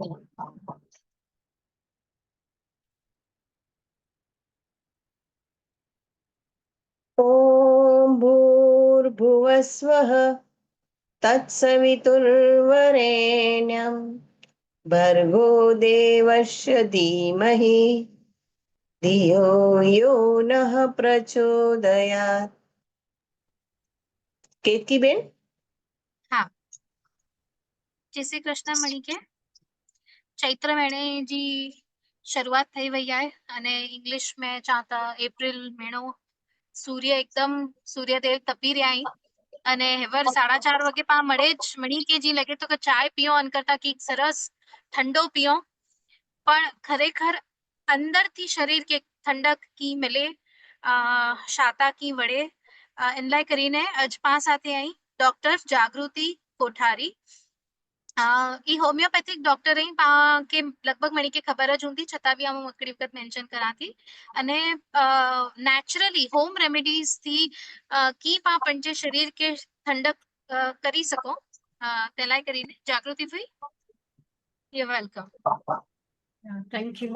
ॐ भूर्भुवस्वः तत्सवितुर्वरेण्यं भर्गो देवस्य धीमहि धियो यो नः प्रचोदयात्. કેતકીબેન? હા, જય શ્રી કૃષ્ણ મણિકે. ચૈત્ર મહિને जी शुरुआत થઈ વઈ आहे અને इंग्लिश में ચાતા એપ્રિલ મહિનો સૂર્ય એકદમ સૂર્યદેવ તપી રહ્યા અહીં અને હેવર 4:30 વાગે પા મળે જ મણિકે જી લગે તો કે ચાય પીઓ અન કરતા કે સરસ ઠંડો પીઓ પણ ખરેખર અંદરથી શરીર કે ઠંડક કી મિલે શાતા કી વડે એનલાય કરીને અજપા સાથે અહીં ડોક્ટર જાગૃતિ કોઠારી ई होम्योपैथिक डॉक्टर रही के लगभग मणी के खबर ज हूंदी छतां बि आऊं हिकिड़ी वक़्त मेंशन करा थी अने नेचुरली होम रेमेडीज थी की पा पंहिंजे शरीर के ठंडक करी सको ते लाइ કરીને જાગૃતિ ભાઈ યુ વેલકમ. थैंक यू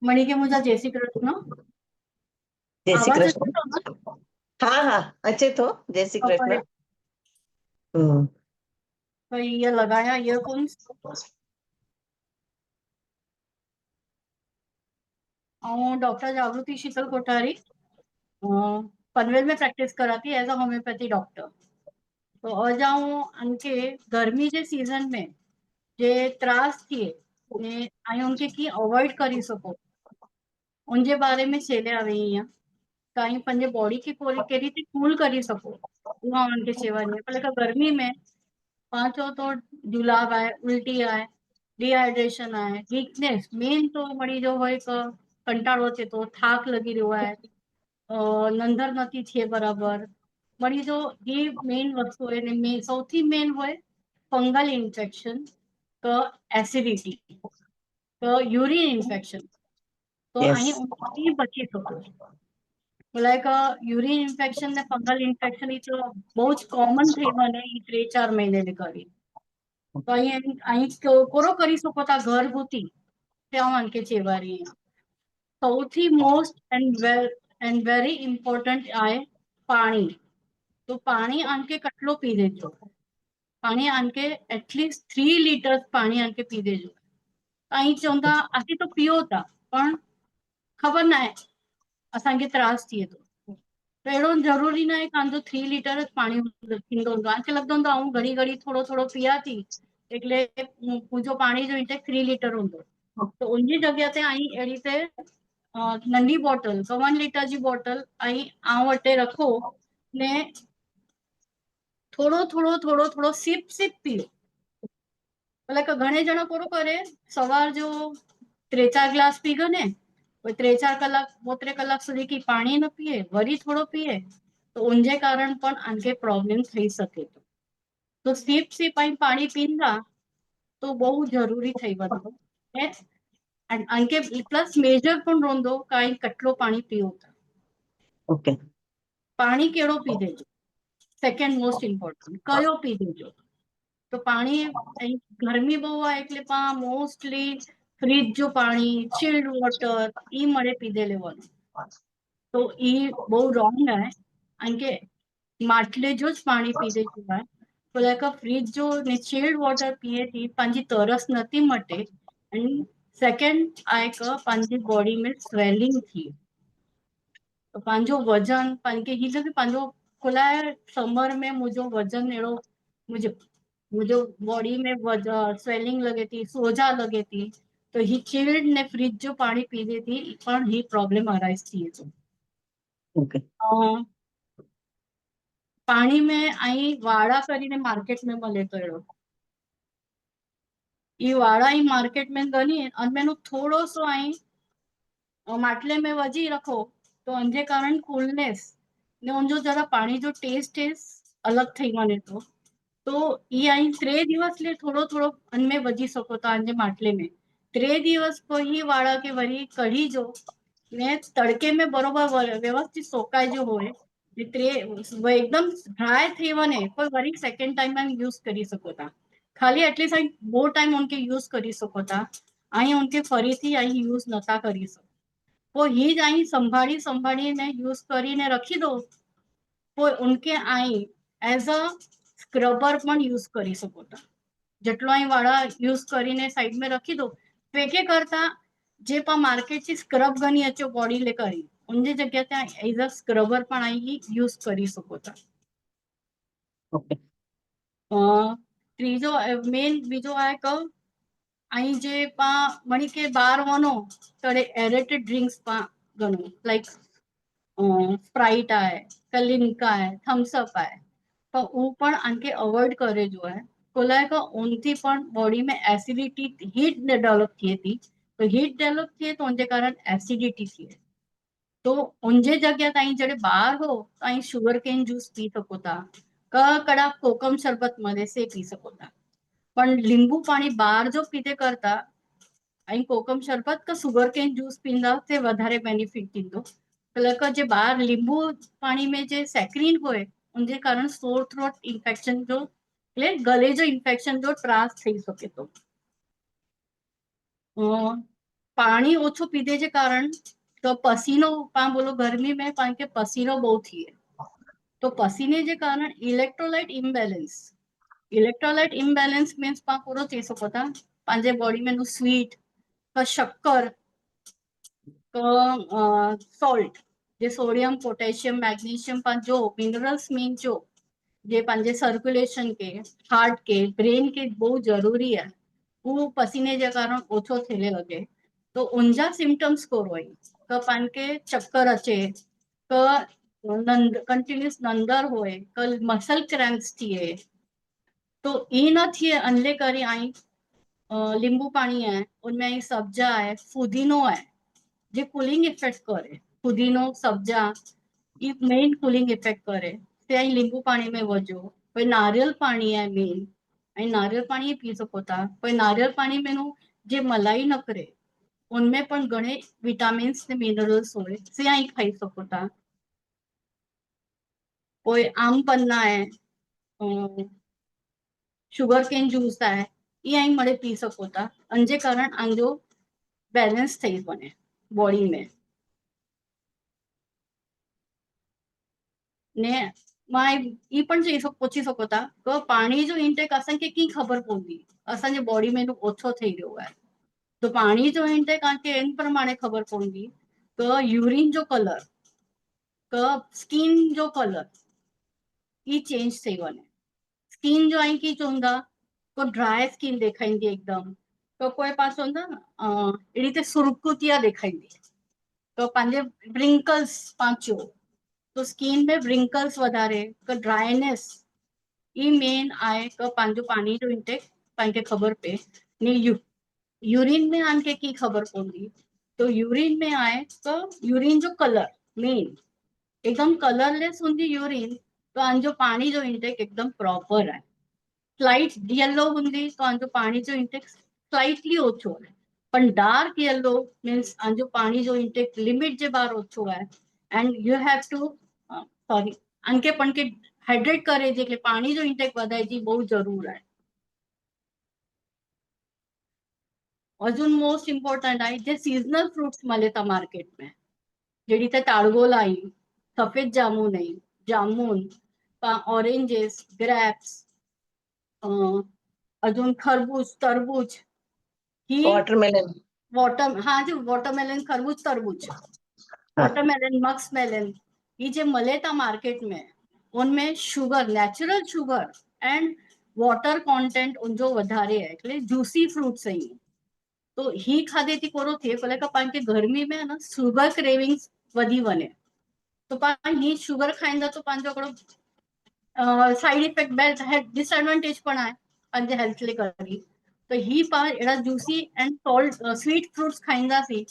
मणि के मुझा जय श्री कृष्ण. જય શ્રી आवाज કૃષ્ણ. હા હા અચે તો જય શ્રી કૃષ્ણ. भाई ये लगाया ईयरफोन्स. डॉक्टर जागृति शीतल कोठारी पनवेल में प्रैक्टिस कराती एज अ होम्योपैथी डॉक्टर. तो आज आऊं उनके गर्मी के सीजन में जे त्रास थिए ने आई उनके की अवॉइड करी सको उनके बारे में छेले आवे अहियां काई पंजे बॉडी की के रीते कूल करी सको उहा उनके सेवानी पर गर्मी में पांचो तो जुलाब आए उल्टी आए डिहाइड्रेशन आए वीकनेस मेन तो मड़ी जो होय तो कंटाळो थे तो थाक लगी रह्यो है नंदर नथी थे बराबर मड़ी जो ये मेन वस्तु है ने सौथी मेन होय फंगल इन्फेक्शन तो एसिडिटी तो यूरिन इन्फेक्शन तो अहीं उनकी बची सको लाइक यूरिन इन्फेक्शन ने फंगल इन्फेक्शन ई तो बहुत कॉमन थई वने ई 3-4 महीने ने करी तो अहीं कोरो करी सको ता घरगुती त्यावन के चेवारी સૌથી મોસ્ટ એન્ડ વેરી ઇમ્પોર્ટન્ટ આए પાણી તો પાણી આનકે કટલો પી દેજો પાણી આનકે એટલીસ્ટ 3 लीटर्स पाणी आनके पी देजो અહીં चवंदा असीं तो पियो था पण खबर ना आहे असांखे त्रास थिए थो तो अहिड़ो ज़रूरी न आहे तव्हांजो 3 लीटर पाणी थींदो हूंदो तव्हांखे लॻंदो हूंदो आऊं घड़ी घड़ी थोरो थोरो पिया थी એટલે मुंहिंजो पाणी जो इंटेक 3 लीटर हूंदो तो उनजी जॻह ते आई अहिड़ी ते नंढी बॉटल 1 लीटर जी बॉटल आई आऊं वटे रखो ने थोड़ो थोड़ो थोड़ो थोड़ो सिप सिप पियो मतलब घणे ॼणा कोरो करे सवार जो 3-4 ग्लास पी गयो ने 3-4 कलाक 2-3 कलाक सुधी की पाणी न पिए वरी थोड़ो पिए तो उनजे कारण पण आनके प्रॉब्लम थई सके तो सिप सिप आई पाणी पींदा तो बहुत जरूरी थई वधो है आनके प्लस मेजर पण रोंदो काई कटलो पाणी पियो ઓકે पाणी केड़ो पी देजो सेकंड मोस्ट इम्पोर्टंट कयो पी देजो तो पाणी गर्मी बहु आहे એટલે પા મોસ્ટલી ફ્રીજ જો પાણી ચિલ્ડ વોટર ઈ મળે પીધે લેવાનું તો ઈ બહુ રોંગ आहे કારણ માટલે જો જ પાણી પીધે જોવાય તો લાઈક ફ્રીજ જો ને ચિલ્ડ વોટર પીએ थी पंहिंजी तरस नथी मटे एंड सेकंड आहे क पंहिंजी बॉडी में स्वेलिंग थी तो पंहिंजो वजन पाण खे हीअ लॻे पंहिंजो खुलाए समर में मुंहिंजो वजन अहिड़ो मुझे बॉडी में स्वेलिंग लगे थी सोजा लगे थी तो ही चिल्ड ने फ्रिज जो पानी पीधे थी पण ही प्रॉब्लम अराइज थी ઓકે पानी में आई वाड़ा करीने मार्केट में मिले तो अहिड़ो ई वाड़ा ई मार्केट में गनी अनमें थोड़ो सो आई માટલે में वजी रखो तो उनके कारण कूलनेस ने उनजो जरा पानी जो टेस्ट अलग थी वने तो ये आई 3 દિવસ ले थोड़ो थोड़ो अनमें वजी सको था अंजे માટલે में 3 દિવસ को ही वाड़ा के वरी कढ़ी जो ने तड़के में बरोबर व्यवस्थित सोकाई जो होए वो एकदम ड्राई थी वने पर वरी सेकंड टाइम में यूज करी सको था खाली एटलीस्ट बहुत टाइम उनके यूज करी सको था, अहीं उनके फरीथी अहीं यूज नता करी सको, तो ही ज अहीं संभाળી संभाળીને यूज કરીને रखी दो, तो उनके अहीं एज अ स्क्रबर पण यूज करी सको था, જેટલો અહીં વાળા યુઝ કરીને સાઈડ में रखी दो, फेंके करता जे पा मार्केट ची स्क्रब गनी अचो बॉडी ले करी उनजी जगह त्या एज अ स्क्रबर पण અહીં यूज करी सको था। ओके ત્રીજો મેન બીજો આ ક અહીં જે પા મણી કે બાર વનો તડે એરેટેડ ડ્રિંક્સ પા ગણો લાઈક स्प्राइट आहे, कलिंका आहे, थम्स अप आहे, तो वो पण आनके अवॉइड करे जो है कोलाय का उनथी पण बॉडी में एसिडिटी हीट डेवलप थिए थी, तो हीट डेवलप थिए तो उनके कारण एसिडिटी थिए, तो उनजे जगह ताई जड़े बाहर हो ताई शुगर केन जूस पी सको था, कड़ा कोकम शरबत मध्ये से पी सको था, पण लिंबू पाणी बाहर जो पीते करता અહીં કોકમ શરબત કે સુગર કેન જ્यूस पींदा ते વધારે बेनिफिट थींदो, એટલે જે બહાર લીંબુ પાણી में જે સેક્રીન હોય उनजे कारण सोर थ्रोट इन्फेक्शन जो એટલે ગલે जो इन्फेक्शन जो ત્રાસ થઈ શકે તો પાણી ઓછું પીધે જે કારણ તો પસીનો પા બોલો गर्मी में કારણ કે પસીનો બહુ થઈએ, तो पसीने जे कारण इलेक्ट्रोलाइट इम्बेलेंस मीन्स पा पूरो थी सको था पंहिंजे बॉडी में नो स्वीट का शक्कर का सॉल्ट जे सोडियम पोटेशियम मैग्नीशियम पा जो मिनरल्स मीन जो जे पंहिंजे सर्कुलेशन के हार्ट के ब्रेन के बहुत जरूरी है वो पसीने जे कारण ओछो थिए लगे, तो उनजा सिम्टम्स को रोई क पान के चक्कर अचे क कंटिन्यूस नंदर होए क मसल क्रैम्प्स थिए, तो ई न थिए अनले करी आई लींबू पानी है उनमें आई सब्जा है, फुदीनो है जे कूलिंग इफेक्ट करे, फुदीनो सब्जा ये मेन कूलिंग इफेक्ट करे, ते आई लींबू पानी में वजो, कोई नारियल पानी है मेन आई नारियल पानी पी सको था, कोई नारियल पानी में नो जे मलाई न करे उनमें पण घणे विटामिन्स ने मिनरल्स होए से आई खाई सको था, कोई आम पन्ना है, शुगर केन जूस है ये आई मळे पी सको था, अंजे कारण आंजो बैलेंस थी बने बॉडी में ने मां ई पण चई पूछी सको था क पानी जो इंटेक असांखे कीअं ख़बर पवंदी असांजे बॉडी में ओछो थी रहियो आहे, तो पानी जो इंटेक तव्हांखे इन प्रमाणे ख़बर पवंदी क यूरिन जो कलर क स्किन जो कलर ई चेंज थी वञे, स्किन जो आई की चवंदा को ड्राई स्किन ॾेखारींदी एकदम, तो कोई पास चवंदा अहिड़ी त सुरकुतिया ॾेखारींदी, तो पंहिंजे ब्रिंकल्स पांचो तो स्किन में ब्रिंकल्स वधारे क ड्राइनेस ई मेन आहे क पंहिंजो पानी जो इंटेक तव्हांखे ख़बर पए ने यूरिन में आनके की ख़बर पवंदी, तो यूरिन में आहे तो यूरिन जो कलर मेन एकदम कलरलेस हूंदी यूरिन, तो आंजो पानी जो इंटेक एकदम प्रॉपर है, स्लाइट येलो हूंदी तो आंजो पानी जो इंटेक स्लाइटली ओछो है, पण डार्क येलो मीन्स आंजो पानी जो इंटेक लिमिट जे बाहर ओछो है, and you have to sorry आनके पण के हाइड्रेट करे जे के पानी जो इंटेक वधाए जी बहुत जरूर है। अजून मोस्ट इम्पोर्टंट आहे जे सीजनल फ्रूट्स मले था मार्केट में जेडी ते ताड़गोला आई, सफेद जामुन आई, जामुन ऑरेंजेस ग्रेप्स अजून खरबूज तरबूज ही वाटरमेलन हाँ जी वाटरमेलन खरबूज तरबूज वाटरमेलन मक्स मेलन ये जो मले था मार्केट में उनमें sugar natural sugar and water content उनजो वधारे है એટલે जूसी फ्रूट्स ही, तो ही खाधे थी कोरो थिए भले का पान के गर्मी में ना शुगर क्रेविंग्स वधी वने, तो पान ही शुगर खाइंदा तो पान जो साइड इफेक्ट डिसएडवांटेज पण आहे पंहिंजे हेल्थ ले करी, तो ही पाण अहिड़ा juicy and salt sweet fruits खाईंदासीं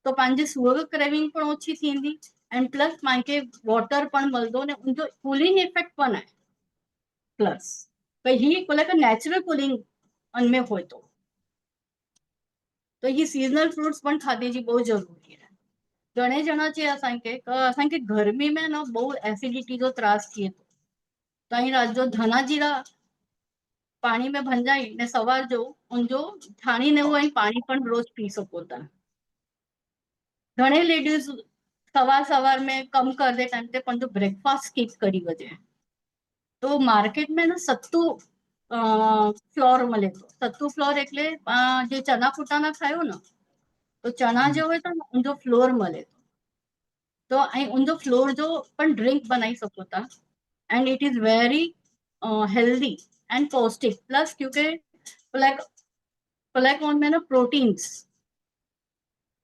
तो पंहिंजे शुगर क्रेविंग पण ओछी थींदी एंड प्लस पाणखे वाटर पण मिलंदो ने उनजो कूलिंग इफेक्ट पण आहे प्लस, तो ही लाइक नेचुरल कूलिंग उनमें होए तो ही सीजनल फ्रूट्स पण खाधे जी बहुत जरूरी है। घणे ॼणा चए असांखे गर्मी में ना बहुत एसिडिटी जो त्रास थिए थो, ताईं रात जो धना जीरा पाणी में भंजाई ने सवार जो उनजो छाणी ने हुआ पाणी पण रोज पी सको था। घणे लेडीज सवार में कम कर दे टाइम ते पंहिंजो ब्रेकफास्ट स्किप करी वञे। तो मार्केट में न सत्तू फ्लोर મળે तो सत्तू फ्लोर એટલે જે ચણા ફૂટાના ખાયો ને તો ચણા જે હોય તો ઊંધો ફ્લોર મળે તો અહીં ઊંધો ફ્લોર જો પણ ડ્રિંક બનાવી શકો था and it is very healthy and पौष्टिक प्लस क्योंकि ब्लैक ब्लैक ऑन में ना प्रोटीन्स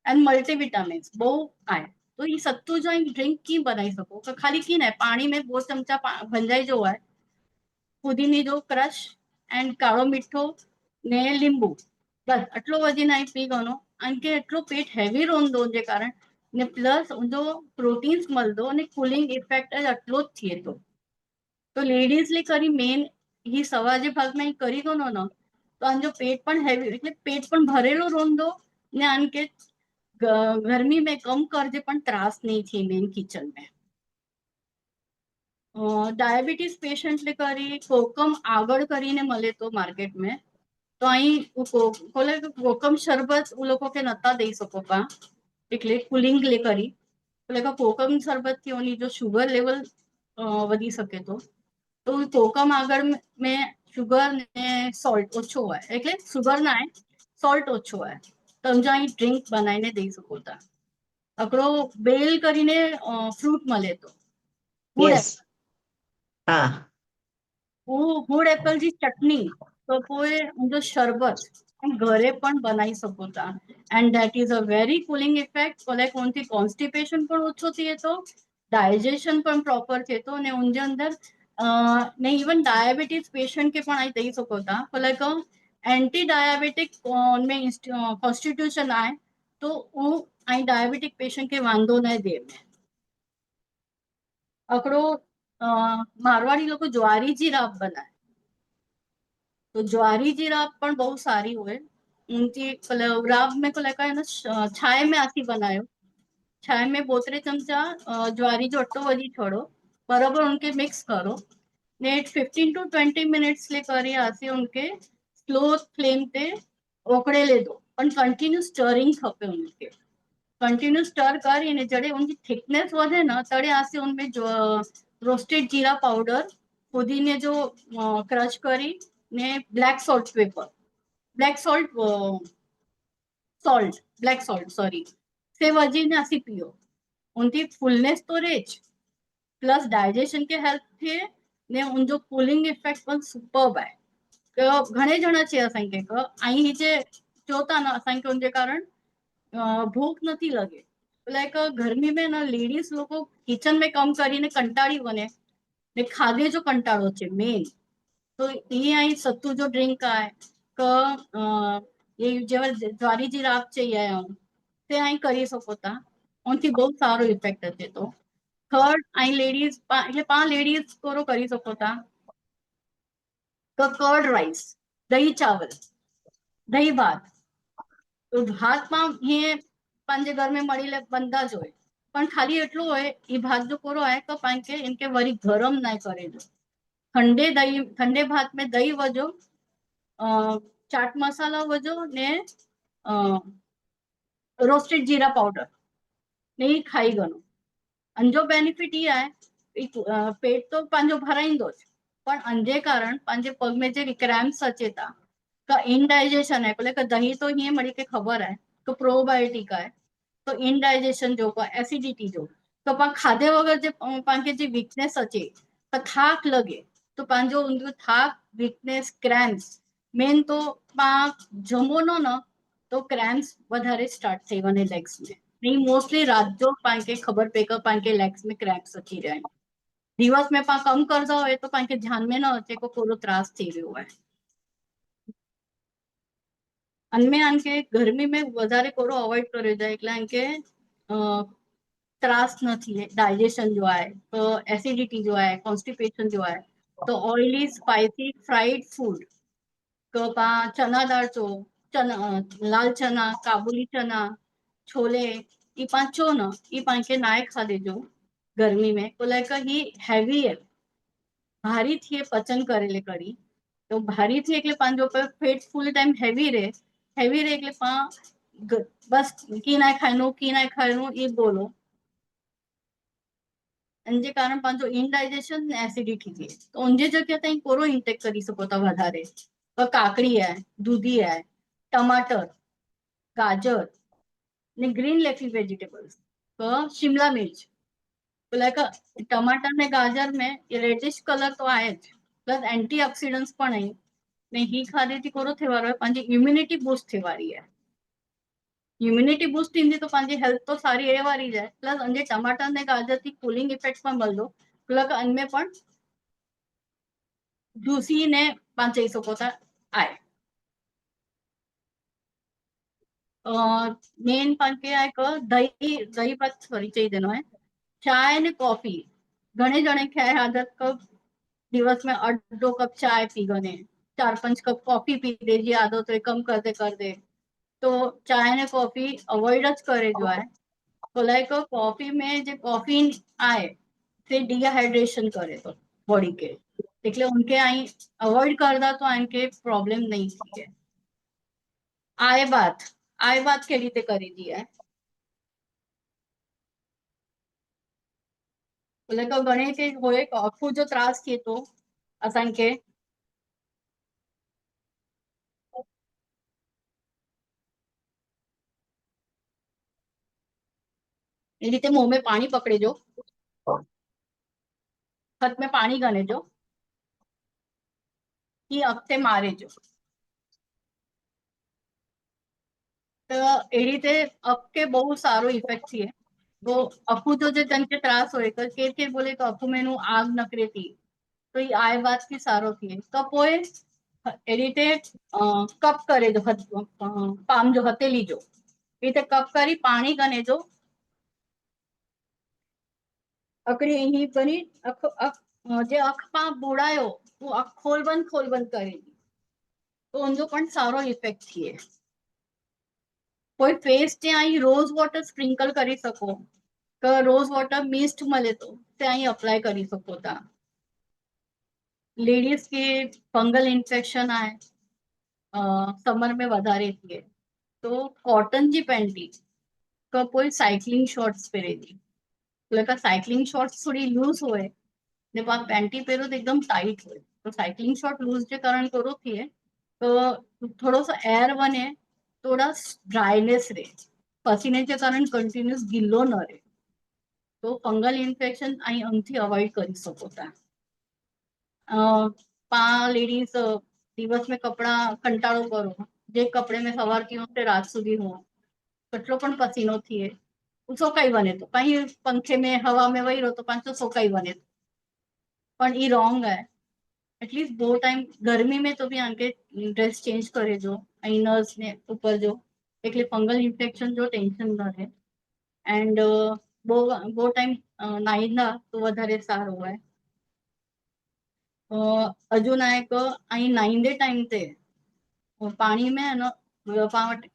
एंड मल्टीविटामिन्स बहुत आए तो ये सत्तू जो ड्रिंक की बनाई सको तो खाली की ना पानी में 2 चमचा भंजाई जो है पुदीनी जो क्रश एंड काळो मीठो ने લીંબુ બસ આટલો વધી નાઈ પી ગયો અને કે એટલો પેટ હેવી રોંદો જે કારણ ને પ્લસ જો પ્રોટીન્સ મળદો અને કુલિંગ ઇફેક્ટ આટલો જ થયે તો લેડીઝ લે કરી મેન ही સવાજે ભાગમાં કરી ગયો ને તો આનો પેટ પણ હેવી એટલે પેટ પણ ભરેલો રોંદો ને આન કે गर्मी में कम कर दे पण त्रास नहीं थी मेन किचन में डायबिटीज पेशेंट ले करी कोकम આગળ કરીને મળે તો માર્કેટ में तो અહીં કોલે કોકમ શરબત वो लोगों के नता दे सको का એટલે કુલિંગ લે કરી એટલે કોકમ શરબત થી ઓની જો શુગર લેવલ વધી શકે તો કોકમ આગળ में शुगर ने सॉल्ट ઓછો હોય એટલે શુગર ના सॉल्ट ઓછો હોય તો અહીં ડ્રિંક બનાવીને દઈ શકો તા અકડો બેલ કરીને ફ્રૂટ મળે તો યસ હા ગુડ એપલ જી ચટણી તો કોઈ ઊંધો શરબત ઘરે પણ બનાવી શકો તા and that is a very cooling effect કોલે કોનથી કોન્સ્ટિપેશન પણ ઓછો થયે તો डाइजेशन પણ પ્રોપર થયે તો ને ઊંધે અંદર ને ઇવન डायबिटीज पेशेंट के पण आई दई सको था लाइक एंटी डायबिटिक में कॉन्स्टिट्यूशन आए तो वो आई डायबिटिक पेशेंट के वांदो न दे अकड़ो मारवाड़ी लोग ज्वारी जी राब बनाए तो ज्वारी जी राब पण बहुत सारी हुए उनकी राब में को लेकर है ना छाए में आसी बनायो छाए में 2-3 चमचा ज्वारी जो अट्टो वजी छोड़ो बराबर उनके मिक्स करो नेट 15 to 20 मिनट्स ले करी आसी उनके स्लो फ्लेम पे ओकड़े ले दो पण कंटिन्यू स्टरिंग खपे उनके कंटिन्यू स्टर कर जड़े उनकी थिकनेस વધે ना तड़े आसे उनमें जो रोस्टेड जीरा पाउडर पुदीने जो क्रश करी ने black salt pepper black salt salt black salt sorry से वजी ने आसी पियो उनकी फुलनेस तो रेज प्लस डाइजेशन के हेल्प थे ने उन जो कूलिंग इफेक्ट पण सुपर्ब है घणे जणा छे असांखे અહીં જે જોતા ને અસાंखे उनके कारण भूख नहीं लगे लाइक गर्मी में ना लेडीज लोग किचन में कम કરીને કંટાળી વને ને ખાધે जो કંટાળો છે मेन तो ये आई सत्तू जो ड्रिंक आए ये जेवर ज्वारी जी राब चाहिए ते आई करी सको था उनकी बहुत सारो इफेक्ट है तो थर्ड आई लेडीज એટલે 5 लेडीज कोरो કરી શકો था कर्ड राइस दही चावल दही भात तो भात में ये पंहिंजे घर में मળી લે બંધા જ હોય પણ ખાલી એટલું હોય એ ભાત જો કોરો आहे તો પાંકે इनके वरी गरम ना करे दो ठंडे भात में दही वजो चाट मसाला वजो ने रोस्टेड जीरा पाउडर ने ही खाई गनो अंजो बेनिफिट ये है पेट तो पंहिंजो भराईंदो पण अंजे कारण पंहिंजे पग में जे क्रैम्प्स अचे था का इनडाइजेशन है बोले दही तो हीअं मड़ी के खबर है तो प्रोबायोटिक है तो इनडाइजेशन जो एसिडिटी जो तो पा खाधे वगैरह जे पांखे जी वीकनेस अचे तो थाक लगे तो पांजो उनको थाक वीकनेस क्रैम्प्स मेन तो पा जमो न तो क्रैम्प्स वधारे स्टार्ट थई वने लेग्स में नहीं मोस्टली रात जो पांखे खबर पे का पांखे लेग्स में क्रैम्प्स अची रहे दिवस में पा कम करदा होय तो पांखे ध्यान में न अचे को पूरो त्रास थी रह्यो है अनमें आनके गर्मी में वधारे कोरो अवॉइड कर्यो जाए એટલે આનકે त्रास न थिए डाइजेशन जो है तो एसिडिटी जो है कॉन्स्टिपेशन जो है तो ऑयली स्पाइसी फ्राइड फूड तो पा चना दाल चो चना लाल चना काबुली चना छोले ये पांचो न ये पांके नाय खा देजो गर्मी में तो लाइक ही हैवी है भारी थी पचन करेले करी તો ભારી થી એટલે પાંજો પેટ ફૂલ ટાઈમ હેવી રહે એટલે બસ કી ના ખાયનું એ બોલો જે કારણ પાંचो इनडाइजेशन ने एसिडिटी थी तो उनजे जगह तई कोरो इंटेक करी सको था વધારે तो काकड़ी है दूधी है टमाटर गाजर ने ग्रीन लेफी वेजिटेबल्स तो शिमला मिर्च तो लाइक टमाटर ने गाजर में ये रेडिश कलर तो आए प्लस एंटीऑक्सीडेंट्स पण आई ने ही खाधी थी कोरो थे वारो पांजी इम्यूनिटी बूस्ट थे वारी है इम्यूनिटी बूस्ट थी तो पांजी हेल्थ तो सारी ए वारी जाए प्लस अंजे टमाटर ने गाजर थी कूलिंग इफेक्ट पण मळदो प्लस अनमे पण जूसी ने पांचई सको था आए मेन पांके आए को दही दही पात सॉरी चाहिए देनो है चाय ने कॉफी घणे जणे खे आदत को दिवस में 8-2 कप चाय पी गने 4-5 कप कॉफी पी दे जी आदत तो कम कर दे तो चाय ने कॉफी अवॉइड करे जो है तो लाइक कॉफी में जो कॉफीन आए से डिहाइड्रेशन करे तो बॉडी के એટલે उनके आई अवॉइड करदा तो इनके प्रॉब्लम नहीं थी है आए बात के रीते करी दी है એટલે કે ગણે કે હોય આખું જો ત્રાસ થયે તો અસાન के એ રીતે मुंह में पानी पकड़े जो हाथ में पानी गने जो कि अक्ते मारे जो तो ए रीते अक्के बहुत सारो इफेक्ट थी तो अखू तो जो तन के त्रास होए के बोले तो अखू में आग नकरे थी तो ये आए बात की सारो थी कपोए ए रीते कप करे जो पाम जो हथेली जो रीते कप करी पानी गने जो अकड़ी अही बनी जे अखपा बुड़ायो वो अख खोल बंद करेगी तो उनको पण सारो इफेक्ट थी कोई फेस ते आई रोज वॉटर स्प्रिंकल करी सको तो रोज वॉटर मिस्ट मले तो ते आई अप्लाई करी सको था लेडीज के फंगल इन्फेक्शन आए समर में વધારે थी तो कॉटन जी पेंटी का कोई साइक्लिंग शॉर्ट्स पहरेगी એટલે साइक्लिंग शॉर्ट्स थोड़ी लूज होए ने बाद पेंटी पहरो तो एकदम टाइट हो तो साइक्लिंग शॉर्ट लूज के कारण करो थी तो थोड़ा सा एयर बने थोड़ा ड्राइनेस रहे पसीने के कारण कंटिन्यूस गिल्लो न रहे तो फंगल इन्फेक्शन आई अंथी अवॉइड करी सको था पा लेडीज दिवस में कपड़ा कंटाळो करो जे कपड़े में सवार की होते रात सुधी हो कटलो पण पसीनो थिए सोकाई बने तो कहीं पंखे में हवा में वही रहो तो पांचो सोकाई बने तो पण ई रॉन्ग है एटलीस्ट दो टाइम गर्मी में तो भी आके ड्रेस चेंज करे जो नर्स ने ऊपर जो એટલે ફંગલ ઇન્ફેક્શન જો ટેન્શન ન રહે એન્ડ બહુ ટાઈમ નાઈ ના તો વધારે સારું હોય હજુ ના એક અહીં નાઈंदे टाइम ते पानी में है ना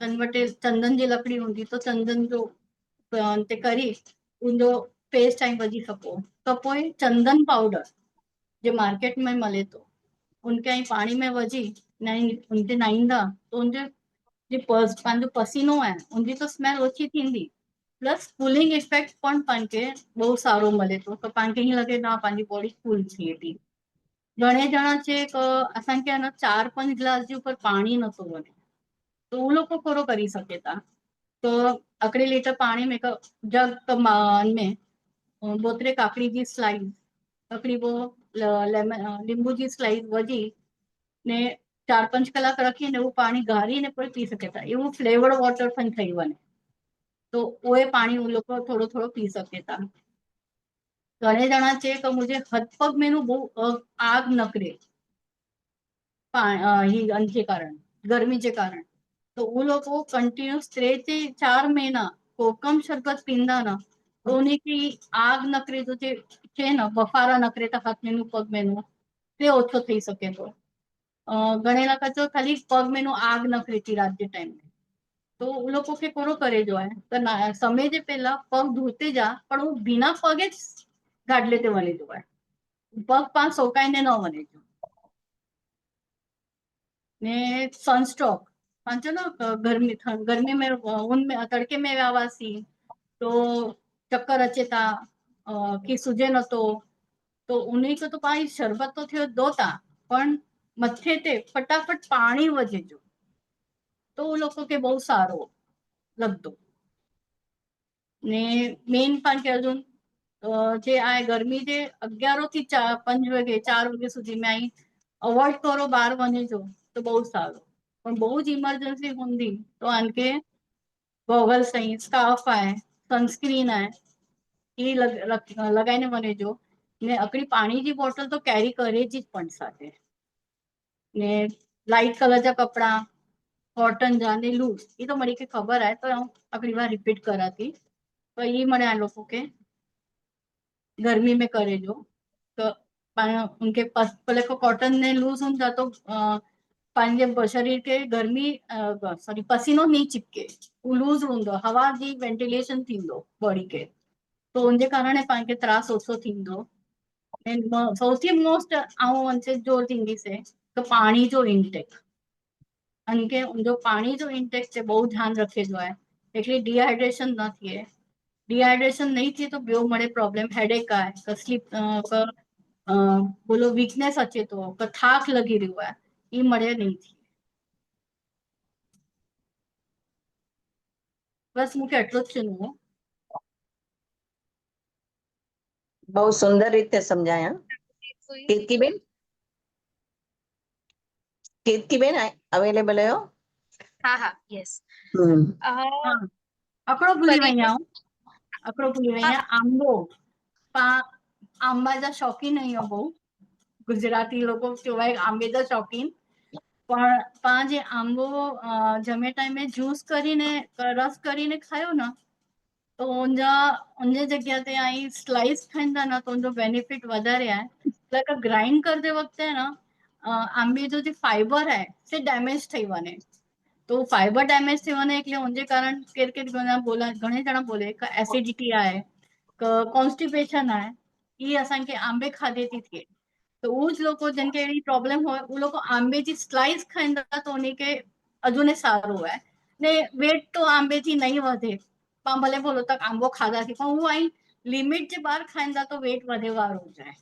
कन्वर्टे चंदन जी लकड़ी होंगी तो चंदन जो ते करी उनको पेस्ट टाइम बजी सको तो पोइ चंदन पाउडर जो मार्केट में मले तो उनके અહીં पानी में वजी उनते नाईंदा तो उनके जे पंहिंजो पसीनो है उनकी तो स्मेल ओછી थींदी प्लस कूलिंग इफेक्ट पण पाण खे બહુ સારો મળે તો पाण खे ईअं लॻे ना पंहिंजी बॉडी कूल थिए थी घणे ॼणा चए असांखे न 4-5 गिलास जे ऊपर पाणी नथो वञे तो उहो लोग थोरो करी सघे था तो अकड़े लीटर पानी में जग में बोतरे काकड़ी जी स्लाइस अकड़ी वो लेमन लींबू जी स्लाइस वजी ने 4-5 कलाक रखी ने वो पानी गारी ने पी सके था એવું फ्लेवर्ड वॉटर पण થઈ વને तो वो पानी उन लोग थोड़ो थोड़ो पी सके था घणे ॼणा चए तो मुझे हथ पग में बहु आग नकरे ही के कारण गर्मी के कारण तो वो लोग वो कंटिन्यूस 3 से 4 महीना कोकम शरबत पींदा ना तो उन्हें की आग नकरे जो છે ને બફારા નકરે તા હાથ મેનું પગ મેનું તે ઓછો થઈ શકે તો ગણેલા કચો ખાલી પગ મેનું આગ નકરી હતી રાત के टाइम में तो वो लोगों के कोरो करे जो है तो समय जे पहला पग धोते जा पर वो बिना पगे गाडले ते वने जो है पग पांच सोकाई ने न वने जो ने सनस्ट्रोक समझो ना गर्मी में उन में तड़के में आवासी तो चक्कर अचे था कि सूझे न तो उन्हीं को तो पाणी शरबत तो थियो दोता पण मथे ते फटाफट पाणी वजे जो तो वो लोगों के बहुत सारो लगतो ने मेन पण के अजून जे आहे गरमी जे 11 થી 5 વાગે 4 વાગે સુધી में आई अवॉइड करो बाहर वञे जो तो बहुत सारो पण बहुत इमरजेंसी हूंदी तो आनके गॉगल्स आहिनि स्कार्फ आहे सनस्क्रीन आहे એ લગાઈને મને જો ને અકડી પાણી जी બોટલ તો કેરી કરે જ પણ સાથે ને લાઇટ કલર जा कपड़ा कॉटन जा ने लूज ये तो मरी के खबर है तो હું अगली बार रिपीट करा थी तो ये मने आ लोगों के गर्मी में करे जो तो उनके पहले को कॉटन ने लूज होता तो पंहिंजे शरीर के गर्मी सॉरी पसीनो नहीं चिपके वो लूज हूंदो हवा जी वेंटिलेशन थींदो बॉडी के तो उनके कारण पाण खे त्रास ओछो थींदो સૌથી મોસ્ટ આવું વંચે જોર થींदी से तो पानी जो इनटेक उनके उनजो पानी जो इनटेक से बहुत ध्यान रखे जो है એટલે डिहाइड्रेशन न थिए डिहाइड्रेशन नहीं थिए तो ॿियो मड़े प्रॉब्लम हेडेक आहे क स्लीप बोलो वीकनेस अचे तो क थाक लगी रहियो आहे ई मड़े नहीं थी बस मूंखे એટલું જ ચીનવું બહુ સુંદર રીતે સમજાયા કીર્તિબેન કીર્તિબેન અવેલેબલ આયો હા હા યસ હા અકડો ભૂલી વઈ આવું અકડો ભૂલી વઈ આંબો આંબા जा शौकीन नहीं हो बहु गुजराती लोगों सिवाय आंबे जा शौकीन પણ જે આંબો જમે ટાઈમે જ્યુસ કરીને રસ કરીને ખાયો ને તો उनजे जगह ते आई स्लाइस खाईंदा ना तो उनजो बेनिफिट वधारे आहे लाइक ग्राइंड करते वक्त है ना आंबे जो जो फाइबर है से डैमेज थी वने तो फाइबर डैमेज थी वने એટલે उनजे कारण केर केर बोला घणे जना बोले का एसिडिटी आहे कॉन्स्टिपेशन आहे ये असांखे आंबे खाधे थी थिए तो उज लोग जिनके अहिड़ी प्रॉब्लम हो वो लोग आंबे जी स्लाइस खाईंदा तो उन्हीं के अजूने सारो है ने वेट तो आंबे जी नहीं वधे पाण भले बोलो तक आंबो खाधा थी पण उहो आई लिमिट जे ॿाहिरि खाईंदा तो वेट वधे वारो हुजे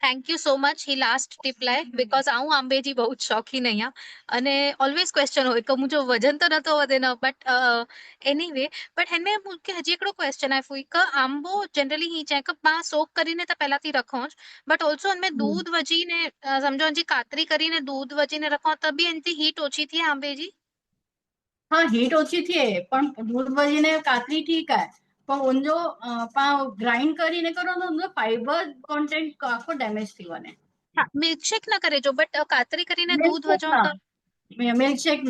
thank you so much he last tip लाइ बिकॉज આવું આંબे जी बहुत शौकीन અહીંયા અને ઓલવેઝ ક્વેશ્ચન હોય કે મુંहिंजो વજન તો નथो वधे न बट एनीवे बट हिन में मूंखे हજી हिकिड़ो क्वेश्चन आहे फूई કે આંબો जनरली ही चए કે पाण सोक કરીને त પહેલાથી રખો જ બટ ઓલ્સો हुनमें दूध वजीने समझो हुनजी कातरी કરીને दूध वजीने रखो त बि हिनजी हीट ओછી थिए आंबे जी हाँ हीट ओછી थिए પણ दूध वजीने कातरी ठीक आहे પણ उनजो पाण ग्राइंड કરીને કરો તો उनजो फाइबर कंटेंट आखो डैमेज थी वने હા મિલ્કશેક ન કરે જો બટ કાતરી કરીને दूध वजो त मिल्कशेक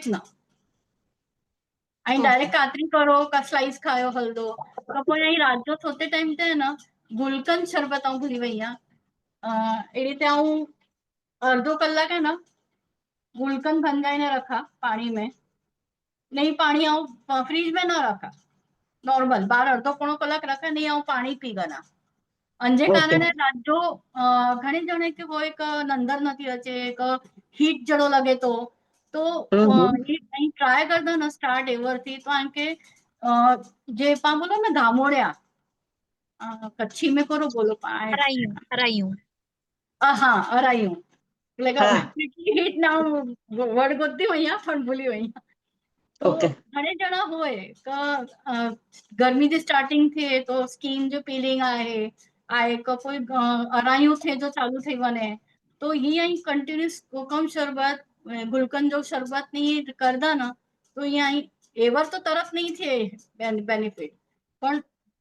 न ऐं ओके डायरेक्ट कातरी करो का स्लाइस खायो हलंदो त पोइ ऐं राति जो सोते टाइम ते न गुलकंद शरबत आऊं भुली वई आहियां अहिड़ी ते आऊं अर्धो कलाक है ना गुलकंद भंगाईने रखा पानी में नहीं पानी आऊं फ्रिज में न रखा नॉर्मल बाहर अर्धो पोणो कलाक रखा नहीं आऊं पानी पी गना अंजे कारण रात जो घणे जणे खे होय क नंदर नथी अचे क हीट जड़ो लगे तो ये ट्राई करदा न स्टार्ट एवर थी तो आंखे जे पाण बोलो न धामोड़िया कच्छी में करो बोलो पाए हरायूं हाँ अरायूं लगा हाँ हीट ना वर्ड गोती हुई है पण भूली हुई तो ओके घणे जना होए क गर्मी जी स्टार्टिंग थिए तो स्किन जो पीलिंग आहे क कोई अरायूं थिए जो चालू थी वने तो हीअं ई कंटिन्यूस कोकम शरबत गुलकंद जो शरबत नहीं करदा न तो हीअं ई एवर तो तरफ नहीं थिए बेनिफिट पण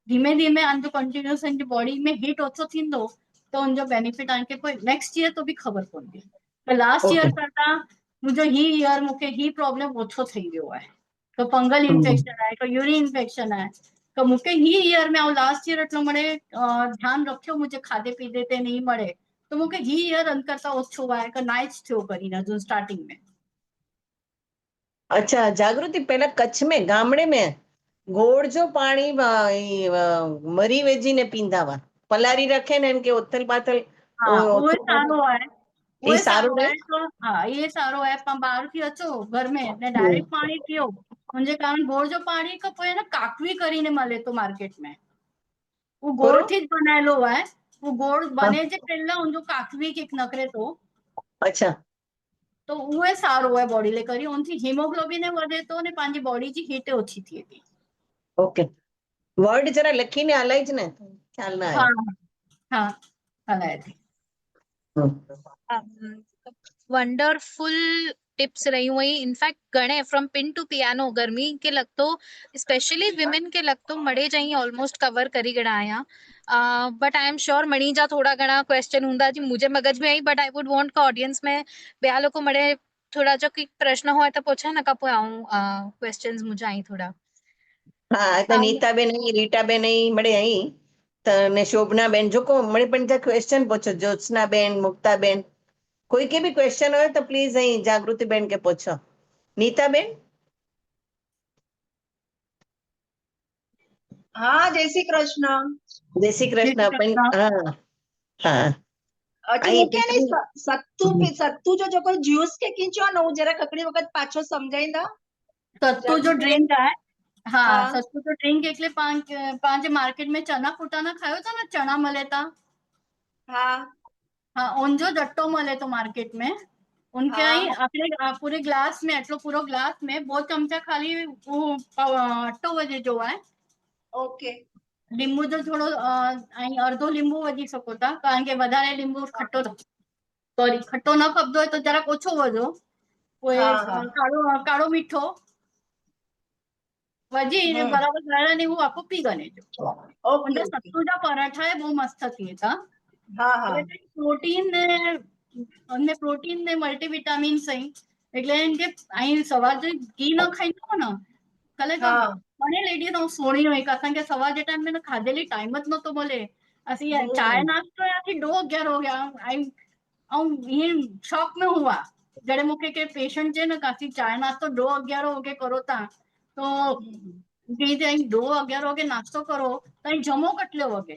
धीमे धीमे आंजो कंटिन्यूस इन बॉडी में हीट ओछो थींदो तो उनजो बेनिफिट आंखे कोई नेक्स्ट ईयर तो भी खबर पवंदी त लास्ट ईयर करता मुंहिंजो ही ईयर मूंखे ही प्रॉब्लम ओछो थी वियो आहे तो फंगल इन्फेक्शन आहे तो यूरिन इन्फेक्शन आहे तो मूंखे ही ईयर में ऐं लास्ट ईयर એટલો મળે ध्यानु रखियो मुंहिंजे खाधे पीते ते नहीं મળે तो मूंखे ही ईयर अंतर सां ओछो आहे કે નાઇચ થયો કરીને હજુ સ્ટાર્ટિંગ में अच्छा जागृति पहला कच्छ में गामड़े में गोड़ जो पानी मरी वेजी ने पींदा हुआ पलारी रखे ने इनके उथल पाथल હા उहे थोरो सारो आहे એ उहे સારું सारो રહે आहे तो हा इहे सारो आहे पण ॿाहिरि थी अचो घर में ने हम्म। डायरेक्ट पाणी पियो हुनजे कारण बोर जो पाणी हिकु पोइ न काकवी કરીને મળે तो मार्केट में वो थोरो गोड़થી જ બનાયેલો आहे वो गोड़ હા, बने जे પહેલા हुनजो काकवी के नकरे तो અચ્છા तो उहे सारो आहे बॉडी ले करी उनથી હિમોગ્લોબિન વધે તો ને पंहिंजी बॉडी जी हीट ओછી थिए थी ઓકે વર્ડ જરા લખીને હલાય જ ને ખ્યાલ ના हा આવે हा हलाए थी हम्म। वंडरफुल टिप्स रही हुई इनफैक्ट गणे फ्रॉम पिन टू पियानो गर्मी के लगतो स्पेशली विमेन के लगतो मड़े जाई ऑलमोस्ट कवर करी गणा आया बट आई एम श्योर मणी जा थोड़ा घणा क्वेश्चन हुंदा जी मुझे मगज में आई बट आई वुड वांट का ऑडियंस में ॿिया लोग मड़े थोड़ा जो कोई प्रश्न हो तो पूछा न का पोइ आऊं क्वेश्चंस मुझे आई थोड़ा હા તો નીતાબેન અહીં રીટાબેન અહીં મળે અહીં ને શોભનાબેન જો કો મળે પણ ત્યાં ક્વેશ્ચન પૂછો જ્યોત્સનાબેન મુક્તાબેન કોઈ કે બી ક્વેશ્ચન હોય તો પ્લીઝ અહીં જાગૃતિબેન કે પૂછો નીતાબેન હા જય શ્રી કૃષ્ણ જય શ્રી કૃષ્ણ બેન હા હા હજી અહીં હું કે નહીં સત્તુ જો કોઈ જ્યુસ કે કીચો ને હું જરા કકડી વખત પાછો સમજાઈ દઉં सत्तू जो ड्रिंक है हाँ हाँ। सत्तू जो ड्रिंक એટલે પાંચ मार्केट में चना फुटाना खायो था ना चना मले था हाँ हाँ उन जो जट्टो मले तो मार्केट में उनके हाँ। आई अपने पूरे ग्लास में એટલો પૂરો ગ્લાસ में 2 चमचा खाली वो अट्टो वजे जो है ओके લીંબુ જો થોડો અહીં અડધો લીંબુ વજી શકો તા કારણ કે વધારે લીંબુ ખટ્ટો સોરી ખટ્ટો ન ખપતો હોય તો જરાક ઓછો વજો કોઈ હા હા કાળો મીઠો વજી हम्म। બરાબર ગળાને એવું આખું પી ગણે જો ओके અને ओके સત્તુજા પરાઠા એ બહુ મસ્ત થતી હતા हाँ हाँ પ્રોટીન ને પ્રોટીન ને મલ્ટીવિટામિન સહી એટલે એમ કે અહીં સવાર જો ઘી ન ખાઈ દો ને કાલે हाँ મને લેડી નો સોણી હોય કારણ કે સવાર જે ટાઈમ મેં ખાધેલી टाइम જ નતો મળે ਅਸੀਂ ચાય નાસ્તો याથી 2:11 हो गया ये शॉक में हुआ जड़े मुके के पेशेंट जे न काफी चाय नाश्तो 2:11 हो गए करो ता तो કીધે અહીં 2:11 વાગે નાસ્તો કરો તો અહીં જમો કેટલો વાગે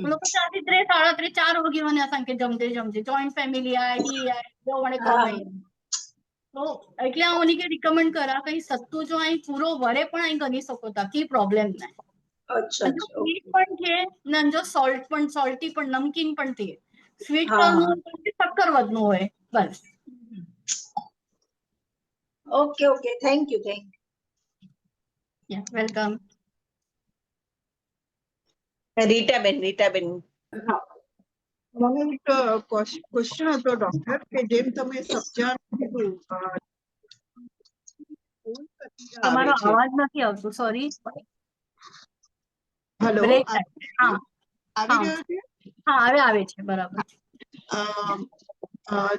લોકો 3:30 3:30 4 વાગે મને અસાંखे જમજે જોઈન્ટ ફેમિલી आहे ही आहे जो वणे कमाई तो એટલે હું ઉનके रिकमेंड करा कहीं सत्तू जो અહીં પૂરો વરે પણ અહીં ગણી શકો તા की प्रॉब्लम नाही अच्छा जो अच्छा સ્વીટ પણ છે ને જો સોલ્ટ પણ સોલ્ટી પણ નમકીન પણ છે સ્વીટ हाँ કરવું हाँ હોય કે શક્કર વધનું હોય બસ okay okay thank you welcome રીટાબેન હા મને એક ક્વેશ્ચન હતો ડોક્ટર કે જેમ તમે સબ્જા કીધું તમારો અવાજ નથી આવતો સોરી હેલો બ્રેક થાય હા આવી હા રહ્યો છે હા હવે આવે છે બરાબર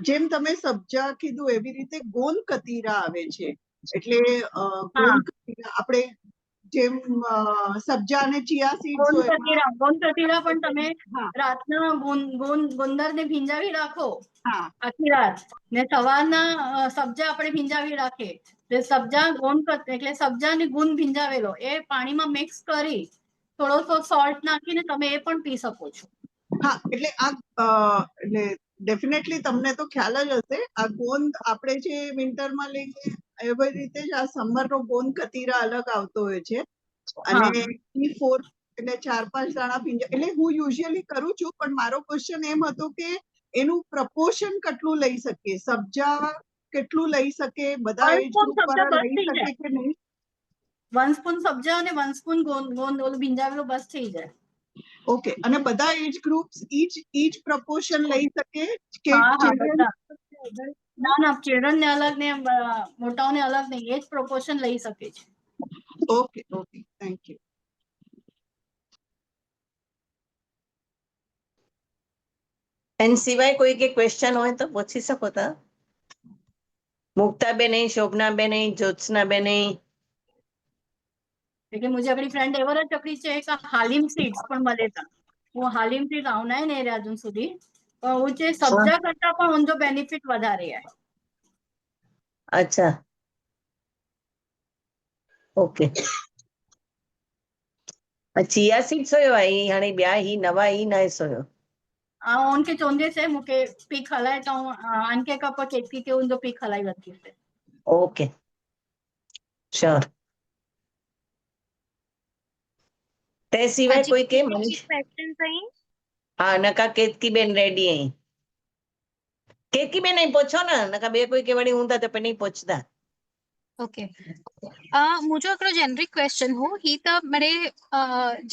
જેમ તમે સબ્જા કીધું એવી રીતે ગોંદ કતીરા આવે છે એટલે હા ગોંદ કતીરા આપણે જેમ સબ્જા અને ચિયા સીડ્સ હોય ગોંદ કતીરા પણ તમે હા રાતના ગુંદરને ભીંજાવી રાખો હા આખી રાત ને સવારના સબ્જા આપણે ભીંજાવી રાખે તે સબ્જા એટલે સબ્જા ને ગુંદ ભીંજાવેલો એ પાણીમાં મિક્સ કરી થોડોસો સોલ્ટ નાખીને તમે એ પણ પી શકો છો હા એટલે આ એટલે ડેફિનેટલી તમને તો ખ્યાલ જ હશે આ ગોંદ આપણે જે વિન્ટરમાં લઈએ એવી રીતે જ આ સમરનો ગોંદ કતીરા અલગ આવતો હોય છે અને E4 એટલે 4-5 દાણા ભીંજા એટલે હું યુઝ્યુઅલી કરું છું પણ મારો ક્વેશ્ચન એમ હતો કે એનું પ્રપોર્શન કેટલું લઈ શકીએ સબ્જા કેટલું લઈ શકે બધા એજ ગ્રુપ વાળા લઈ શકે કે નહીં 1 સ્પૂન સબ્જા અને 1 સ્પૂન ગોંદ ઓલું ભીંજાવેલું બસ થઈ જાય ઓકે અને બધા એજ ગ્રુપ્સ ઈચ પ્રપોર્શન લઈ શકે કે હા હા children બધા ના ચિલ્ડ્રન ને અલગ ને મોટાઓને અલગ નહીં એ જ પ્રોપોર્શન લઈ શકે છે ઓકે ઓકે થેન્ક યુ એના સિવાય કોઈ કે ક્વેશ્ચન હોય તો પૂછી શકો તા મુક્તાબેન અહીં શોભનાબેન અહીં જ્યોત્સનાબેન અહીં એટલે मुझे अपनी फ्रेंड एवर જ ચકડી છે કે હાલીમ સીડ્સ પણ મળે તા હું હાલીમ થી આવનાય ને અજુ સુધી પણ હું જે સબ્જા કરતા પણ ઉનજો બેનિફિટ વધારે आहे અચ્છા ઓકે ચિયા સીડ્સ हुयो आहे ही हाणे ॿिया ही नवा ही न हुयो उनके चोंदे से मुके पीक हलाए तो अनके कप केतकी के उन जो पीक हलाई वती से ઓકે શ્યોર. તે સિવાય હજી કોઈ કે કોઈ મનીષ? questions અહીં? હા નકા કેતકીબેન રેડી અહીં. કેતકીબેન અહીં પૂછો ને નકા બે કોઈ કે વળી ઊંધા તો પણ નહીં પૂછતા. ओके मुझे हिकिड़ो जेनरिक क्वेश्चन हो ही त मरे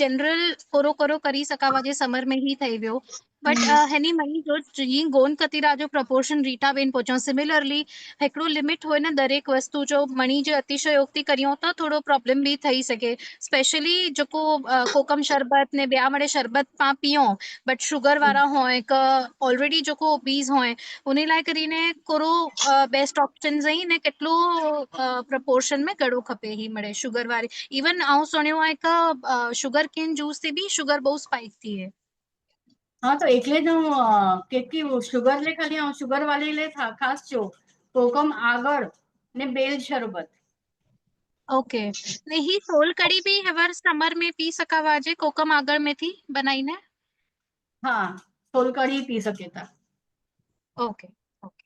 जनरल कोरो कोरो करी सघां जे समर में ही ठही वियो बट हिनी मनी जो जीअं गोंद कतीरा जो प्रपोर्शन रीटा बेन पहुचो सिमिलरली हिकिड़ो लिमिट हुए न दरेक वस्तु जो मणी जो अतिशयोक्ति करियूं त थोड़ो प्रॉब्लम भी थी सके स्पेशली जेको कोकम शरबत ने ॿिया मड़े शरबत पां पियूं बट शुगर वारा होय क ऑलरेडी जेको ओबीज होय उन लाइ કરીને કોરો બેસ્ટ ઓપ્શન અહીં ને કેટલો પ્રપોર્શન में कड़ो खपे ही मड़े शुगर वारी इवन आउं सुणियो आहे कि शुगर केन जूस से भी शुगर बहुत स्पाइस थी है. हाँ तो एकले जो केतकी शुगर ले खाली शुगर वाली ले था खास जो कोकम आगर ने बेल शरबत ओके ने ही सोल कड़ी भी हवर समर में पी सका वाजे कोकम आगर में थी बनाई ने. हाँ सोल कढ़ी पी सके था. ओके ओके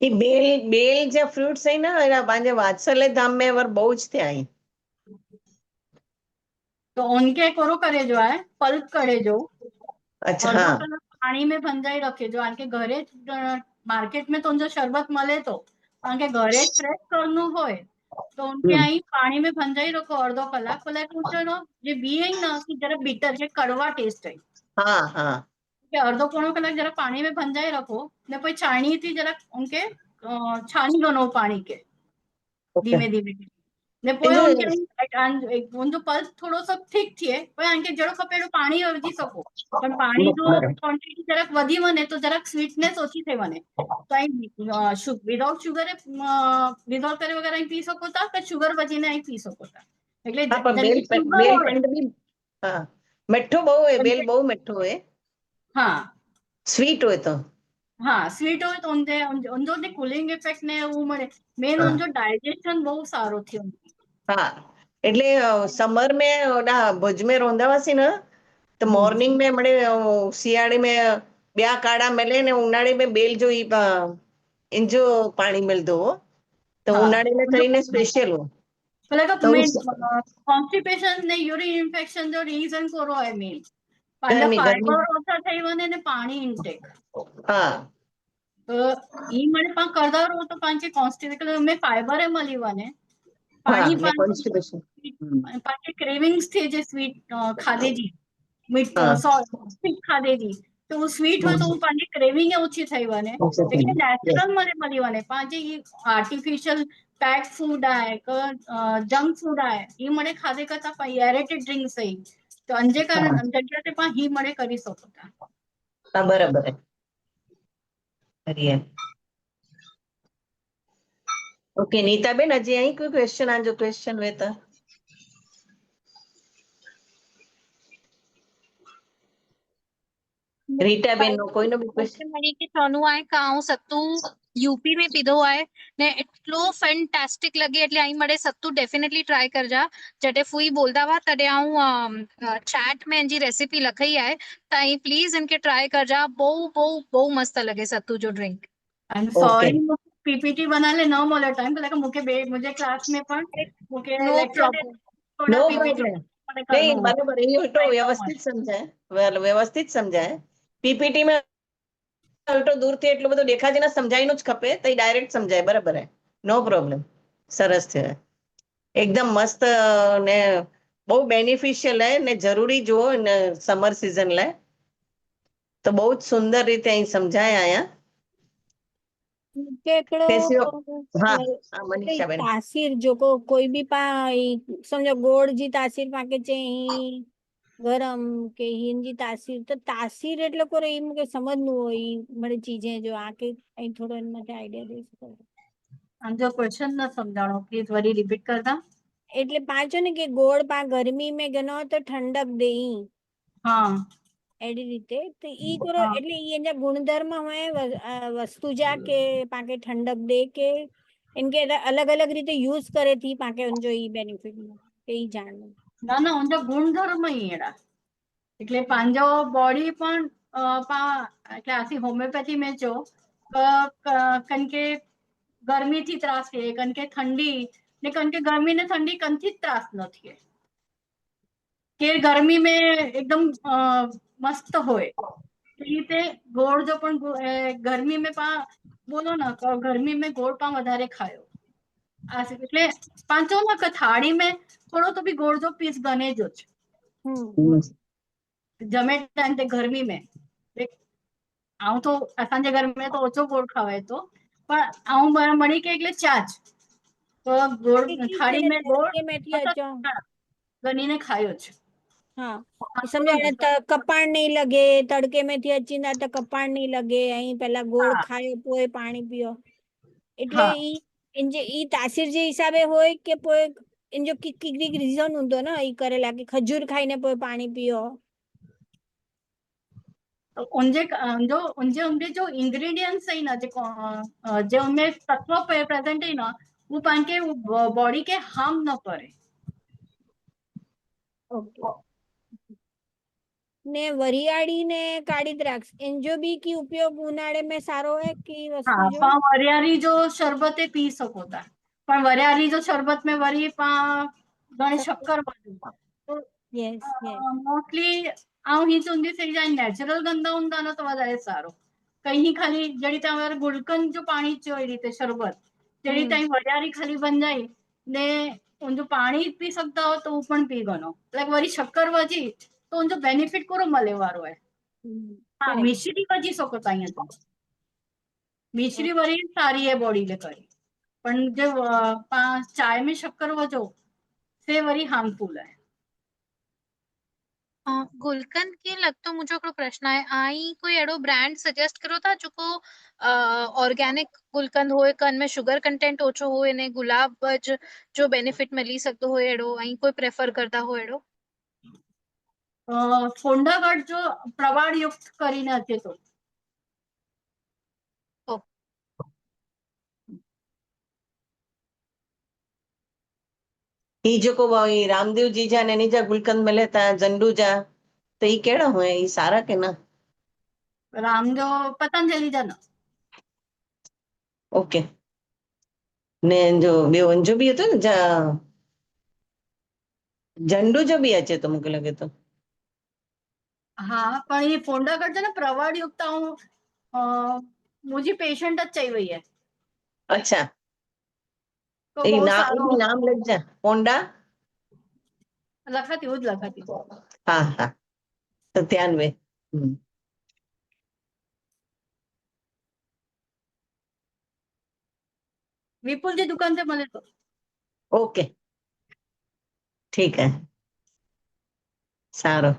એ બેલ બેલ જે ફ્રૂટ્સ છે ને એના પાંજે વાત્સલ્ય ધામ में वर બહુ જ થયા અહીં. तो उनके कोरो करे जो है पल्प करे जो અચ્છા अर्धो હા कलाक पानी में भंजाई रखे जो आके घरे मार्केट में तो जो शरबत मले तो आके घरे फ्रेश करनु होय तो उनके હમ. आई पानी में भंजाई रखो अर्धो कलाक भले पूछो जे बी है ना कि जरा बीटर के कड़वा टेस्ट है હા હા કે અડધો પોણો કલાક જરા પાણી में ભંજાઈ रखो ને પછી छाणी थी जरा उनके छानी दो पानी के ઓકે धीमे धीमे ने पोइ जो उनके उनजो पल्प थोड़ो सो ठीक थिए पोइ आंखे जहिड़ो खपे अहिड़ो पाणी विझी सको पण पाणी जो क्वांटिटी જરાક વધી વને તો જરાક સ્વીટનેસ ઓછી થઈ વને તો અહીં વિધાઉટ શુગર વિધાઉટ કરે વગર અહીં પી શકો તા કે શુગર વજીને અહીં પી શકો તા એટલે હા પણ જેને બેલ શુગર બેલ હોય પેંડ બી હા મીઠું બહુ હોય બેલ બહુ મીઠું હોય હા સ્વીટ હોય તો હા સ્વીટ હોય તો ઉનજો જે કુલિંગ ઇફેક્ટ ને એવું મળે મેન હા ઉનજો डाइजेशन બહુ સારો થયો हाँ એટલે समर में ओडा भुज में रोंदा हुआसीं न त मॉर्निंग में मड़े सियाड़े में ॿिया काढ़ा मिले ने उन्हाड़े में बेल जो ई इंजो पाणी मिलंदो हो त હા उन्हाड़े में કરીને स्पेशल हो भले तो त मेन उस कॉन्स्टिपेशन ने यूरिन इन्फेक्शन जो रीजन कोरो है मेन पंहिंजा गर्मी गर्मी फाइबर ओछा થઈ वञे ने पाणी इनटेक हाँ તો ઈ મને પણ કરતા રહો તો પાંચે કોન્સ્ટિपेशन में फाइबर મળી વને हाँ પાણી ने कॉन्स्टिपेशन પાંચે क्रेविंग्स थी जे स्वीट खाधे जी मीठ हाँ स्वीट खाधे जी तो वो स्वीट हो तो वो पंहिंजी क्रेविंग ओછી થઈ वने એટલે નેચરल મને મળી वने પાંચे ई आर्टिफिशियल पैक फूड आहे जंक फूड आहे ही मणे खाधे करता एरेटेड ड्रिंक्स सही तो अंजे कारण जગ્યા તે પણ ही मणे કરી શકો था हाँ बराबर है हरिये ओके नीता बेन हजी અહીં કોઈ ક્વેશ્ચન આજો ક્વેશ્ચન હોય તો રીટા બેન નો કોઈનો બી ક્વેશ્ચન મને કે સોનું आहे કે આઉं સત્તુ યુપી में પીધો आहे ને એટલો ફેન્ટાસ્ટિક લગે એટલે અહીં મળે સત્તુ ડેફિનેટલી ટ્રાય કરજા જડે ફૂઈ બોલતા हुआ तॾहिं आऊं चैट में इनजी रेसिपी लखई आहे त અહીં પ્લીઝ इनके ट्राय करजा બહુ મસ્ત लगे सत्तू जो drink I am okay sorry PPT बनाने न मोले टाइम पर मुझे क्लास में पण मुझे नो लेक्चर दे प्रॉब्लम थोड़ा नो पीपीटी प्रॉब्लम करनो नहीं हो बराबर ये तो व्यवस्थित समझाए व्यवस्थित समझाए पीपीटी में ઉલટો દૂરથી એટલું બધું દેખાજીને સમજાવીનું જ ખપે તો ડાયરેક્ટ સમજાય બરાબર હે નો પ્રોબ્લેમ સરસ છે એકદમ મસ્ત ને બહુ બેનિફિશિયલ હે ને જરૂરી જુઓ ને સમર સિઝન લાય તો બહુ જ સુંદર રીતે અહીં સમજાય આયા केकड़ो તે સિવાય હા હા મનીષા બેન तासीर जो कोई भी पा समझो गोड़ जी तासीर पाके चे गरम के हिन जी तासीर तो तासीर એટલે કોરે ઈ મુકે સમજનું હોય બધી ચીजें जो आके અહીં થોડો એન માટે આઈડિયા દઈ શકો जो क्वेश्चन न समझाणो प्लीज वरी रिपीट करदा એટલે પાછો ને કે ગોળ પા ગરમી में ગનો તો ठंडक देई हाँ એડી રીતે તો ઈ કોરો हाँ એટલે ઈ એના ગુણધર્મ હોય વસ્તુ જા કે પાકે ठंडक दे के इनके अलग अलग रीते यूज करे थी पाके उनजो ई बेनिफिट के ई जान ના ના ઊંધો ગુણધર્મ ઈડા એટલે પાંજો બોડી પણ એટલે આથી હોમિયોપેથી મેં જો કારણ કે ગરમીથી ત્રાસ છે કારણ કે ઠંડી ને કારણ કે ગરમી ને ઠંડી કંથી જ ત્રાસ નથી કે ગરમી મેં એકદમ મસ્ત હોય એ રીતે ગોળ જો પણ ગરમી મેં બોલો ને તો ગરમી મેં ગોળ પણ વધારે ખાયો એટલે પાંચો ना थाड़ी में थोड़ो तो भी गोड़ जो पीस बने जो जमे टाइम ते गर्मी में आऊं तो असांजे घर में तो ओछो गोड़ खावे तो पर आऊं मणी के એટલે ચાજ તો ગોળ થાળી में ગોળ મેથી અચો ગણીને ખાયો છે हाँ समझो એને કપાળ નહીં લગે તડકે મેથી અચીને તો કપાળ નહીં લગે અહીં પેલા ગોળ ખાયો પોય પાણી પીઓ એટલે ઈ ઇનजे ઈ તાસીર જે હિસાબે હોય કે પોય ઇનજો કિક રીઝન हुंदो ना ई करेला कि खजूर खाઈને પોય पानी पियो उनजे उनजे जो इंग्रेडिएंट्स है ना जो उनमें तत्व प्रेजेंट है ना वो पान के बॉडी के हार्म न करे ओके ने वरियाड़ी ने काली द्राक्ष इनजो भी की उपयोग उनाड़े में सारो है की वस्तु जो हाँ वरियारी जो शरबते पी सको था पर वरियारी जो शरबत में वरी घणी शक्कर तो यस यस मोस्टली आऊं ही चुंदी थी जाए नेचरल गंदा हुंदा ना तो वधारे सारो कहीं खाली जड़ी तमारे गुलकंद जो पानी चो ए रीते शरबत जड़ी ताई वरियारी खाली बन जाए ने उन जो पानी पी सकता हो तो पण पी गनो लाइक वरी शक्कर वजी तो उन जो बेनिफिट करो मले वारो है हाँ मिश्री वजी सको ताई तो मिश्री वरी सारी है बॉडी ले करी पण जो चाय में शक्कर वजो से वरी हार्मफुल है गुलकंद के लगतो मुझे हिकिड़ो प्रश्न आहे आई कोई अहिड़ो ब्रांड सजेस्ट करो था जेको ऑर्गेनिक गुलकंद होए कन में शुगर कंटेंट ओछो होए ने गुलाब जो बेनिफिट मिली सकतो होए अहिड़ो आई कोई प्रेफर करता हो अहिड़ो फोंडागढ़ जो प्रवाड़ युक्त करीने अचे तो ई जेको ई रामदेव जी जा ने एनी जा गुलकंद मिले था जंडू जा तो ई केड़ा हुए ई सारा के ना रामदेव पतंजलि जा ना ओके ने जो बे जो भी હતો ને झंडू जो भी अचे तो मुझे लगे तो हाँ पर ये फोंडागढ़ जो ना प्रवाड़ युक्त मुझे पेशेंट अच्छी हुई है अच्छा तो ई बहुत नाम सारो नाम लग जा पोंडा लखाती हुज लखाती हाँ हाँ 97 विपुल जी दुकान से मिले तो ओके ठीक है सारो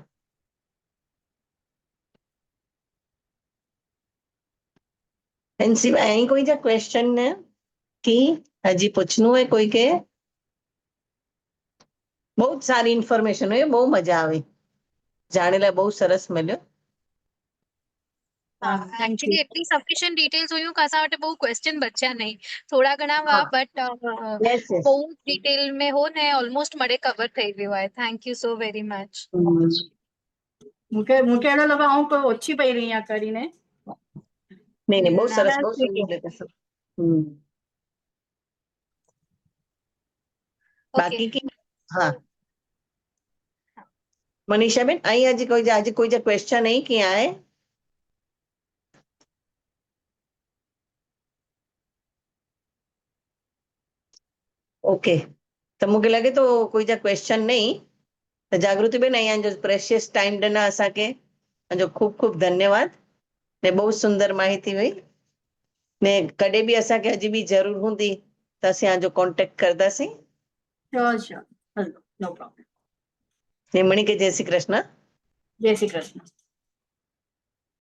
इन सिवाय અહીં કોઈ જા ક્વેશ્ચન ને की હજી પૂછનું હોય કોઈ કે બહુ સારી ઇન્ફોર્મેશન હોય બહુ મજા આવી જાણેલા બહુ સરસ મળ્યો एक्चुअली इतनी सफिशिएंट डिटेल्स हुई कासा वटे बहु क्वेश्चन बचा नहीं थोड़ा घणा वा बट यस यस बहुत डिटेल में हो ने ऑलमोस्ट मरे कवर થઈ ગયો है thank you so very much मुके एडो लगा हूं कोई ओછી पई रही या करीने नहीं नहीं बहुत सरस बहुत सुंदर बाकी की हाँ मनीषा बेन आई आज कोई जा क्वेश्चन नहीं किया है ओके तो मुझे लगे तो कोई जा क्वेश्चन नहीं तो जागृति बेन अँ जो प्रेशियस टाइम ॾिना असांखे जो खूब खूब धन्यवाद ने बहुत सुंदर माहिती हुई ने कॾहिं बि असांखे हजी बि ज़रूर हूंदी त असीं जो कॉन्टेक्ट करदासीं श्योर नो प्रॉब्लम ने मणि के जय श्री कृष्ण जय श्री कृष्ण